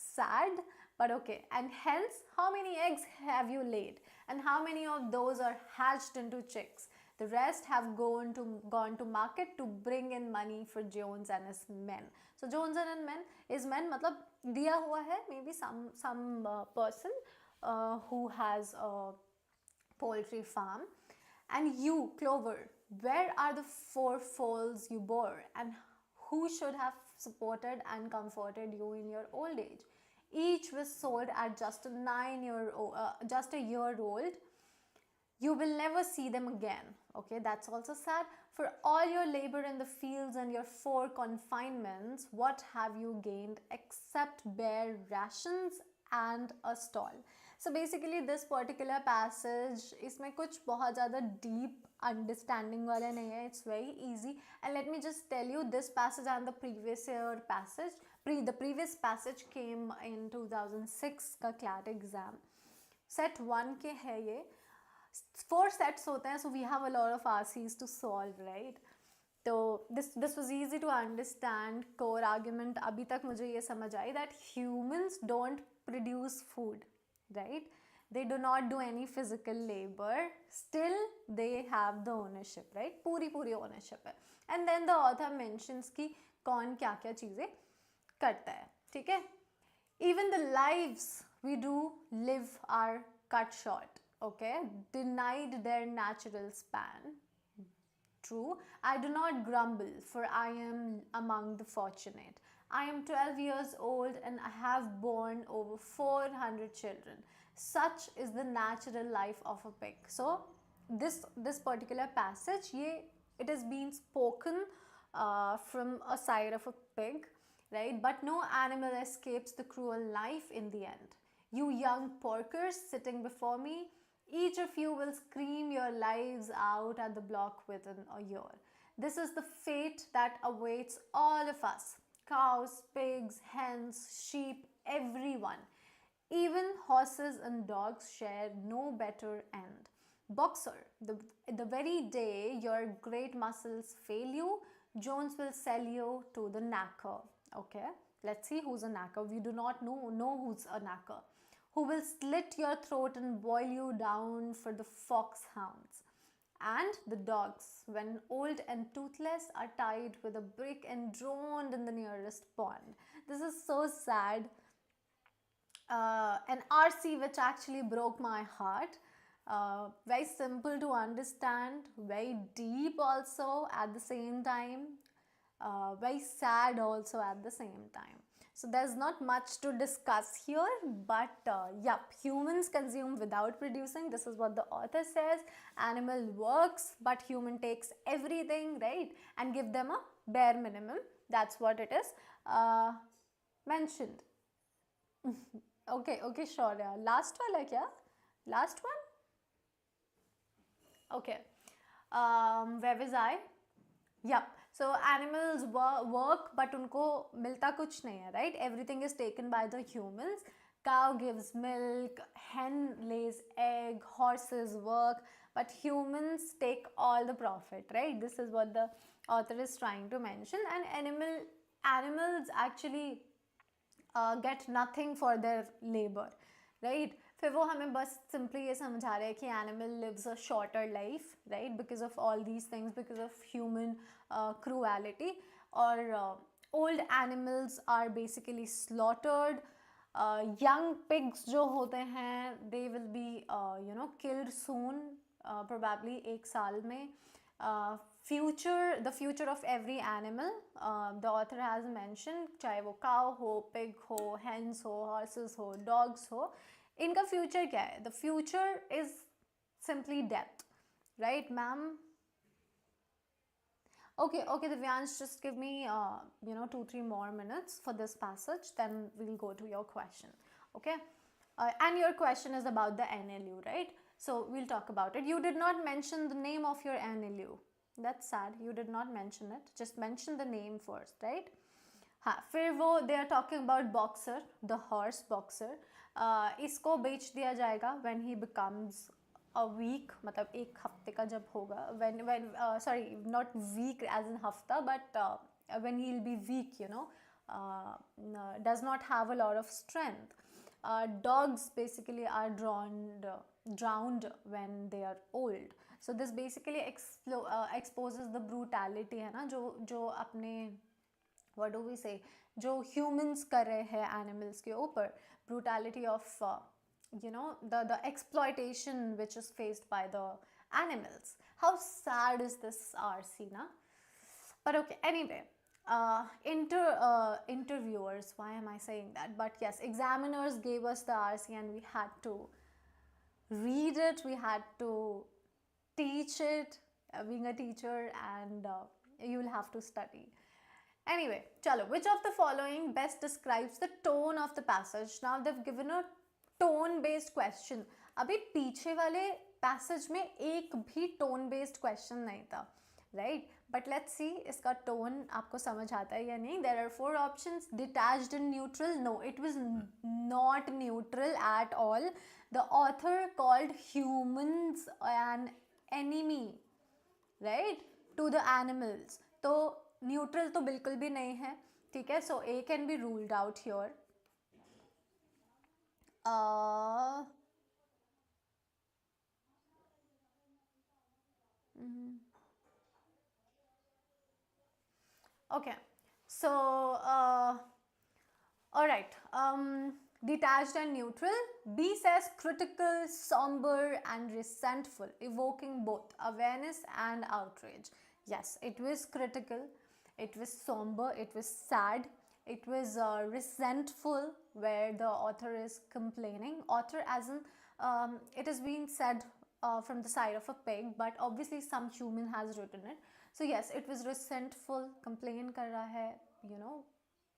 sad, but okay. And hence, how many eggs have you laid, and how many of those are hatched into chicks? The rest have gone to market to bring in money for Jones and his men. So Jones and men is men, मतलब दिया हुआ है, maybe some person who has a poultry farm. And you, Clover, where are the 4 foals you bore, and who should have supported and comforted you in your old age? Each was sold at just a year old. You will never see them again. Okay, that's also sad. For all your labor in the fields and your 4 confinements, what have you gained except bare rations and a stall? So basically this particular passage, इसमें कुछ बहुत ज़्यादा deep understanding वाला नहीं है. It's very easy. And let me just tell you, this passage and the previous year passage, the previous passage came in 2006 का CLAT exam. Set 1 के है ये. 4 sets होते हैं, so we have a lot of RCs to solve, right? तो this was easy to understand. Core argument अभी तक मुझे ये समझ आई that humans don't produce food, right? They do not do any physical labor, still they have the ownership, right? पूरी ownership है. And then the author mentions कि कौन क्या क्या चीज़ें करता है, ठीक है? Even the lives we do live are cut short. Okay, denied their natural span. True, I do not grumble, for I am among the fortunate. I am 12 years old and I have borne over 400 children. Such is the natural life of a pig. So this particular passage, it has been spoken from a side of a pig, right? But no animal escapes the cruel life in the end. You young porkers sitting before me, each of you will scream your lives out at the block within a year. This is the fate that awaits all of us. Cows, pigs, hens, sheep, everyone. Even horses and dogs share no better end. Boxer, the very day your great muscles fail you, Jones will sell you to the knacker. Okay, let's see who's a knacker. We do not know who's a knacker. Who will slit your throat and boil you down for the foxhounds. And the dogs, when old and toothless, are tied with a brick and drowned in the nearest pond. This is so sad. An RC which actually broke my heart. Very simple to understand, very deep also at the same time, very sad also at the same time. So there's not much to discuss here, but humans consume without producing. This is what the author says. Animal works, but human takes everything, right? And give them a bare minimum. That's what it is mentioned. Okay, sure. Yeah. Last one, like, yeah? Last one? Okay. Where was I? Yep. So animals work but उनको मिलता कुछ नहीं है, right? Everything is taken by the humans. Cow gives milk, hen lays egg, horses work, but humans take all the profit, right? This is what the author is trying to mention. And animals actually get nothing for their labor, right? फिर वो हमें बस simply ये समझा रहे हैं कि animal lives a shorter life, right? Because of all these things, because of human cruelty. और old animals are basically slaughtered. Young pigs जो होते हैं, they will be killed soon, probably एक साल में. The future of every animal, the author has mentioned, चाहे वो cow हो, pig हो, hens हो, horses हो, dogs हो, इनका future क्या है? The future is simply death, right, ma'am? Okay, Divyansh, just give me 2-3 more minutes for this passage, then we'll go to your question. Okay, and your question is about the NLU, right? So we'll talk about it. You did not mention the name of your NLU. That's sad, you did not mention it. Just mention the name first, right? हाँ, फिर वो they are talking about boxer, the horse boxer. इसको बेच दिया जाएगा when he becomes a week, मतलब एक हफ्ते का जब होगा, when sorry, not week as in हफ्ता, but when he'll be weak, does not have a lot of strength. Dogs basically are drowned when they are old. So this basically exposes the brutality, है ना, जो अपने what do we say, जो humans कर रहे हैं animals के ऊपर, brutality of the exploitation which is faced by the animals. How sad is this RC, na? But okay, anyway, interviewers, why am I saying that? But yes, examiners gave us the RC and we had to read it, we had to teach it, being a teacher, and you will have to study. Anyway, chalo, which of the following best describes the tone of the passage? Now they've given a tone based question. अभी पीछे वाले passage में एक भी tone based question नहीं था, right? But let's see इसका tone आपको समझ आता है या नहीं. There are 4 options. Detached and neutral. No, it was not neutral at all. The author called humans an enemy, right, to the animals. तो न्यूट्रल तो बिल्कुल भी नहीं है, ठीक है. So A can be ruled out here. Okay, so all right, detached and neutral. B says critical, somber and resentful, evoking both awareness and outrage. Yes, it was critical, it was somber, it was sad, it was resentful, where the author is complaining. Author as in it is being said from the side of a pig, but obviously some human has written it. So yes, it was resentful, complain कर रहा है,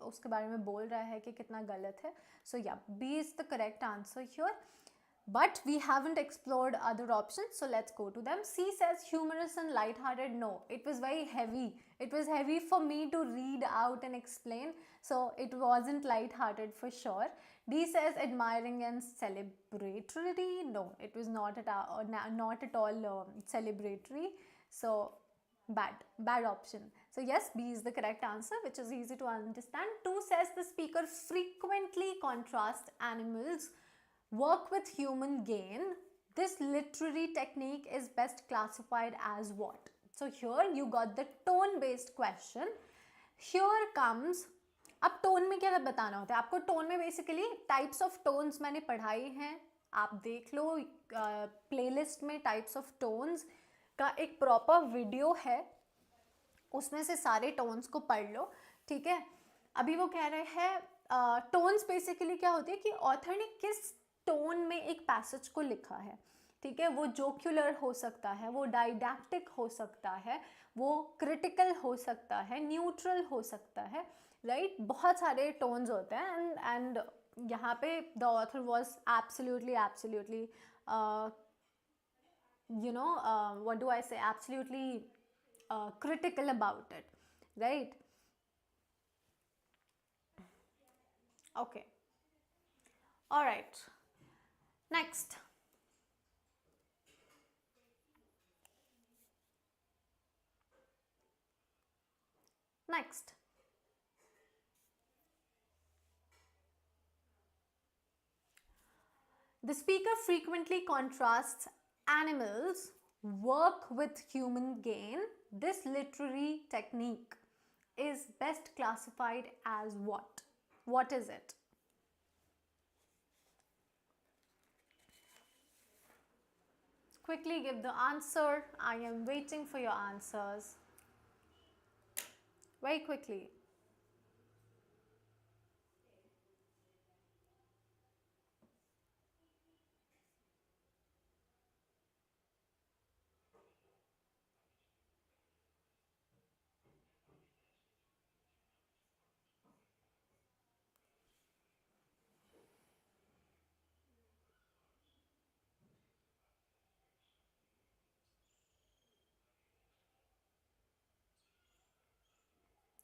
उसके बारे में बोल रहा है कि कितना गलत है. So yeah, B is the correct answer here. But we haven't explored other options, so let's go to them. C says humorous and light-hearted. No, it was very heavy. It was heavy for me to read out and explain, so it wasn't light-hearted for sure. D says admiring and celebratory. No, it was not at all celebratory. So bad option. So yes, B is the correct answer, which is easy to understand. 2 says the speaker frequently contrasts animals work with human gain. This literary technique is best classified as what? So here you got the tone based question. Here comes, अब tone में क्या बताना होता है आपको. Tone में basically types of tones मैंने पढ़ाई हैं, आप देख लो प्लेलिस्ट में टाइप्स ऑफ टोन्स का एक प्रॉपर वीडियो है, उसमें से सारे टोन्स को पढ़ लो, ठीक है. अभी वो कह रहे हैं टोन्स बेसिकली क्या होती है कि ऑथर ने किस टोन में एक पैसेज को लिखा है, ठीक है. वो जोक्युलर हो सकता है, वो डाइडैक्टिक हो सकता है, वो क्रिटिकल हो सकता है, न्यूट्रल हो सकता है, राइट. बहुत सारे टोन्स होते हैं एंड यहाँ पे the author was absolutely what do I say, absolutely critical about it. right? Okay. All right. Next. Next. The speaker frequently contrasts animals work with human gain. This literary technique is best classified as what? What is it? Quickly give the answer. I am waiting for your answers. Very quickly.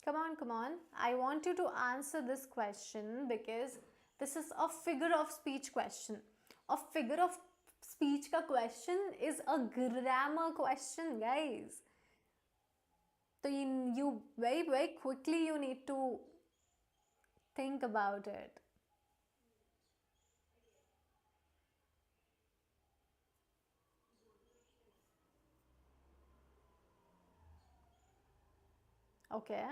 Come on, come on. I want you to answer this question because this is a figure of speech question. A figure of speech ka question is a grammar question, guys. So you very, very quickly you need to think about it. Okay.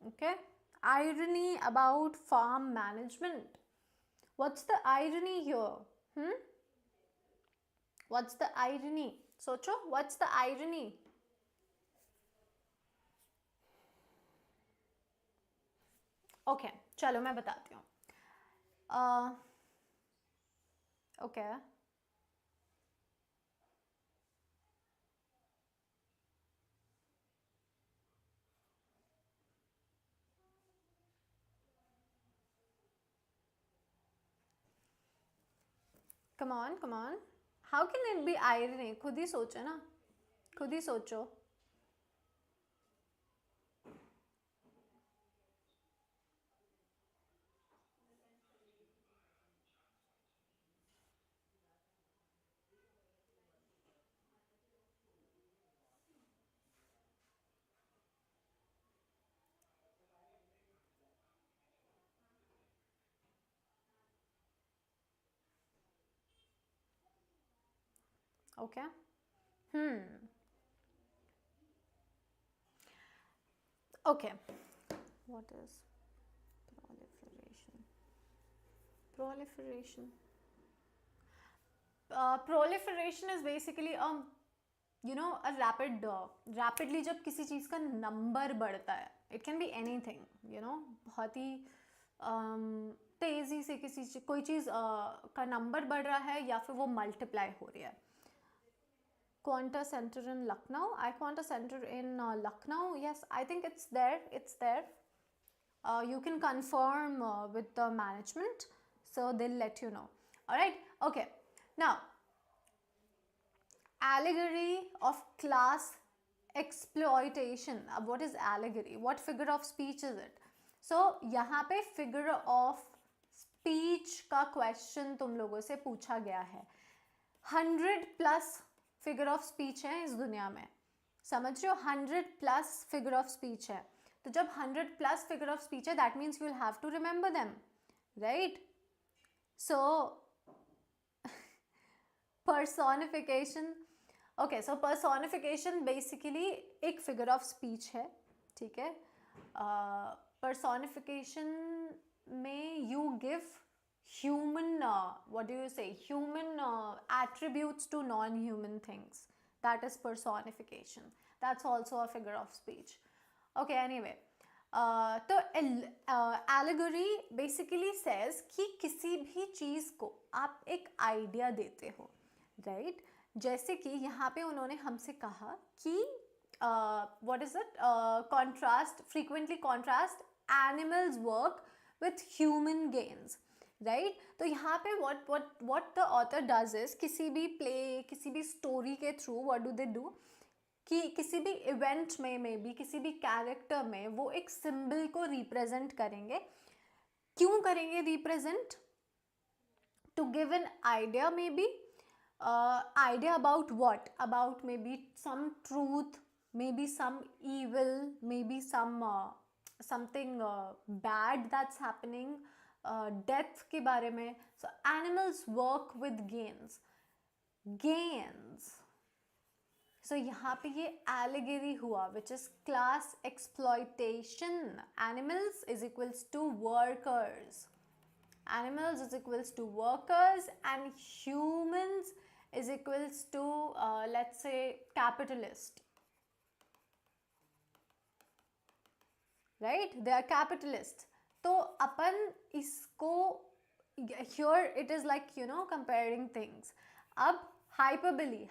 Okay. Irony about farm management. What's the irony here? Hmm? What's the irony? Socho, what's the irony? Okay, चलो मैं बताती हूँ. Okay. Come on, come on. How can it be irony? खुद ही सोचो ना. खुद ही सोचो. Okay. Okay. What is proliferation? Proliferation. Proliferation is basically a rapidly जब किसी चीज़ का नंबर बढ़ता है, it can be anything, बहुत ही तेज़ी से कोई चीज़ का नंबर बढ़ रहा है या फिर वो मल्टीप्लाई हो रही है. Quanta Center in Lucknow. Quanta Center in Lucknow. Yes, I think it's there. It's there. You can confirm with the management, so they'll let you know. All right. Okay. Now, allegory of class exploitation. What is allegory? What figure of speech is it? So, यहाँ पे figure of speech का question तुम लोगों से पूछा गया है. 100+ figure of speech है इस दुनिया में. समझ रहे हो? 100+ फिगर ऑफ स्पीच है. तो जब 100+ फिगर ऑफ स्पीच है, that means you will have to remember them, right? So personification. Okay, so personification basically एक फिगर ऑफ स्पीच है, ठीक है? पर्सोनिफिकेशन में you give human what do you say, human attributes to non-human things. That is personification. That's also a figure of speech. Okay, anyway, तो allegory basically says कि किसी भी चीज़ को आप एक आइडिया देते हो, राइट? जैसे कि यहाँ पे उन्होंने हमसे कहा कि what is it, frequently contrast animals work with human gains. Right तो यहाँ पे what the author does is किसी भी प्ले किसी भी स्टोरी के through what do they do कि किसी भी इवेंट में मे बी किसी भी कैरेक्टर में वो एक सिंबल को रिप्रेजेंट करेंगे. क्यों करेंगे represent? To give an idea maybe idea about what? About maybe some truth, maybe some evil, maybe something bad that's happening, death के बारे में. So animals work with gains. So यहाँ पे ये allegory हुआ, which is class exploitation. Animals is equals to workers. Animals is equals to workers and humans is equals to let's say capitalist, right? They are capitalists. तो अपन इसको here it is like you know comparing things. अब hyperbole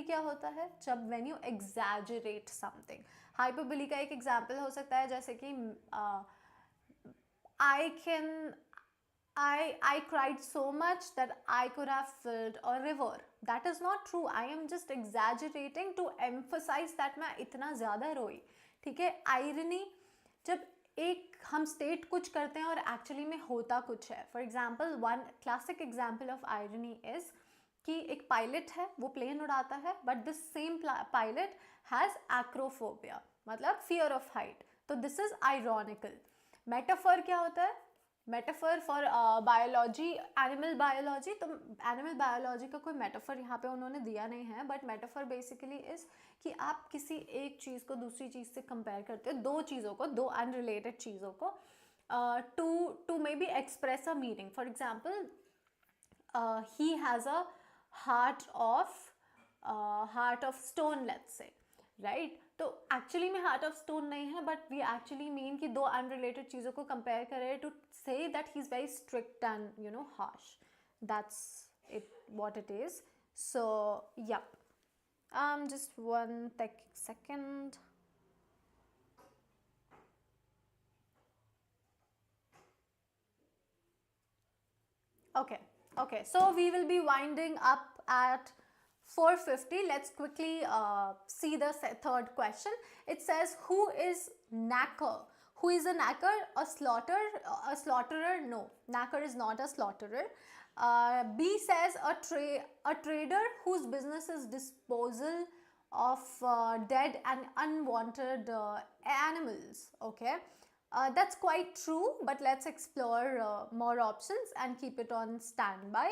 क्या होता है? जब when you exaggerate something. hyperbole का एक example हो सकता है जैसे कि I cried so much that I could have filled a river. That is not true. I am just exaggerating to emphasize that मैं इतना ज़्यादा रोई. ठीक है? Irony जब एक हम state कुछ करते हैं और actually में होता कुछ है. For example, one classic example of irony is कि एक pilot है, वो plane उड़ाता है, but this same pilot has acrophobia, मतलब fear of height. तो this is ironical. Metaphor क्या होता है? Metaphor for biology, animal biology. तो एनिमल बायोलॉजी का कोई मेटाफर यहाँ पे उन्होंने दिया नहीं है, बट मेटाफर बेसिकली इज कि आप किसी एक चीज़ को दूसरी चीज़ से कंपेयर करते हो, दो चीज़ों को, दो अनरिलेटेड चीज़ों को, to maybe express a meaning. For example he has a heart of stone, let's say, right. तो एक्चुअली में हार्ट ऑफ स्टोन नहीं है, बट वी एक्चुअली मीन कि दो अनरिलेटेड चीज़ों को कंपेयर करें to say that he is very strict and you know harsh. That's it what it is. So yup, just one second. Okay, so we will be winding up at 4:50. Let's quickly see the third question. It says, who is knacker? Who is a knacker? A slaughterer? No, knacker is not a slaughterer. B says a trader whose business is disposal of dead and unwanted animals. Okay, that's quite true, but let's explore more options and keep it on standby.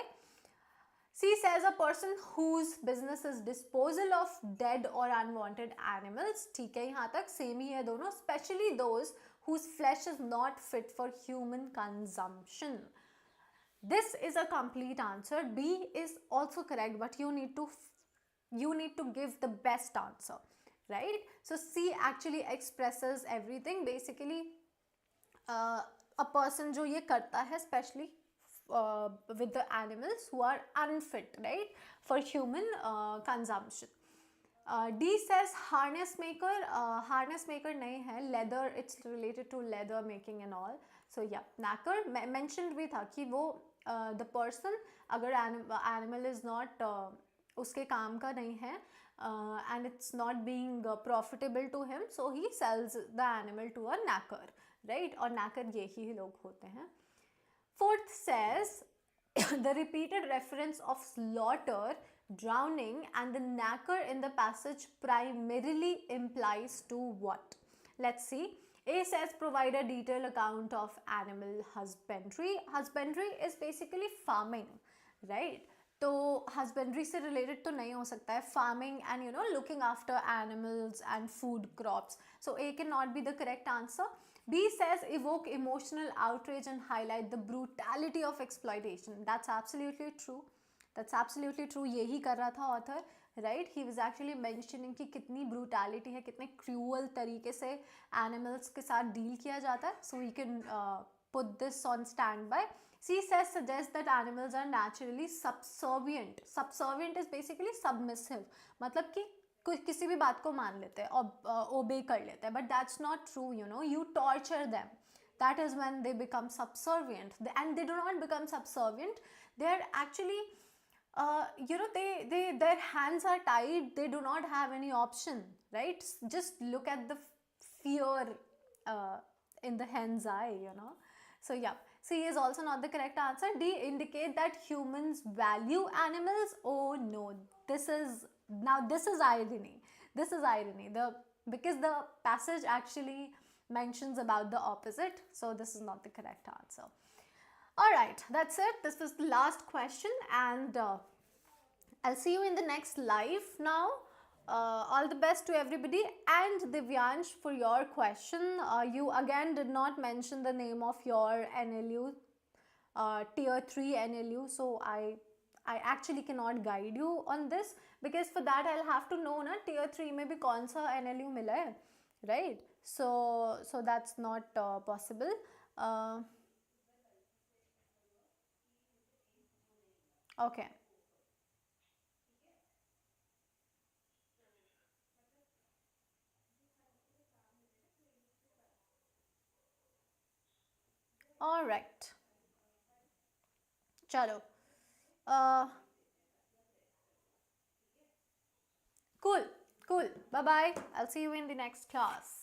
C says a person whose business is disposal of dead or unwanted animals. ठीक है, यहाँ तक same ही है दोनों, especially those whose flesh is not fit for human consumption. This is a complete answer. B is also correct, but you need to give the best answer, right? So C actually expresses everything. Basically, a person जो ये करता है, especially with the animals who are unfit, right, for human consumption. D says harness maker. Harness maker नहीं है, leather, it's related to leather making and all. So yeah, knacker mentioned भी था कि वो the person अगर animal is not उसके काम का नहीं है and it's not being profitable to him, so he sells the animal to a knacker, right? और knacker यही लोग होते हैं. Fourth says the repeated reference of slaughter, drowning and the knacker in the passage primarily implies to what? Let's see. A says provide a detailed account of animal husbandry. Husbandry is basically farming, right? तो husbandry से related तो नहीं हो सकता है, farming and you know looking after animals and food crops. So A cannot be the correct answer. B says evoke emotional outrage and highlight the brutality of exploitation. That's absolutely true. That's absolutely true. यही कर रहा था author, right? He was actually mentioning कि कितनी brutality है, कितने cruel तरीके से animals के साथ deal किया जाता है. So we can put this on standby. C says suggests that animals are naturally subservient. Subservient is basically submissive. मतलब कि किसी भी बात को मान लेते हैं और ओबे कर लेते हैं, but that's not true. You know, you torture them, that is when they become subservient. And they do not become subservient, they're actually their hands are tied, they do not have any option, right? Just look at the fear in the hen's eye, so yeah, C is also not the correct answer. D, indicate that humans value animals. Oh no, this is irony. This is irony. Because the passage actually mentions about the opposite, so this is not the correct answer. All right, that's it. This was the last question, and I'll see you in the next live now. All the best to everybody. And Divyansh, for your question, you again did not mention the name of your NLU, tier 3 NLU, so I actually cannot guide you on this, because for that I'll have to know na tier 3 में भी कौन सा NLU मिला है, right? So that's not possible. Okay. All right. Chalo. Cool. Cool. Bye-bye. I'll see you in the next class.